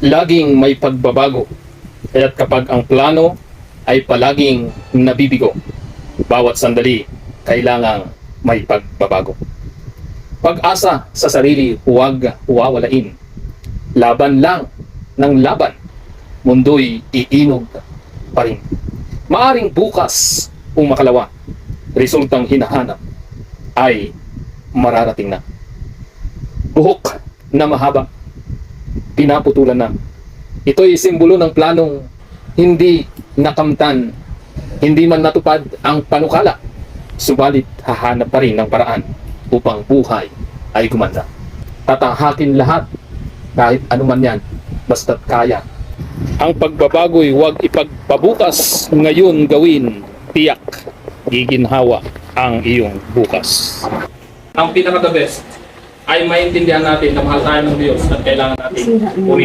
laging may pagbabago. Kaya't kapag ang plano ay palaging nabibigo, bawat sandali kailangang may pagbabago. Pag-asa sa sarili huwag wawalain. Laban lang ng laban, mundo'y iinog pa rin. Maaring bukas o makalawa, resultang hinahanap ay mararating na. Buhok na mahaba, pinaputulan na. Ito'y simbolo ng planong hindi nakamtan, hindi man natupad ang panukala, subalit hahanap pa rin ng paraan upang buhay ay gumanda. Tatahakin lahat, kahit anuman yan, basta't kaya. Ang pagbabago'y huwag ipagpabukas, ngayon gawin, tiyak, giginhawa ang iyong bukas. Ang pinaka-the best ay maintindihan natin na mahal tayo ng Diyos at kailangan natin purihin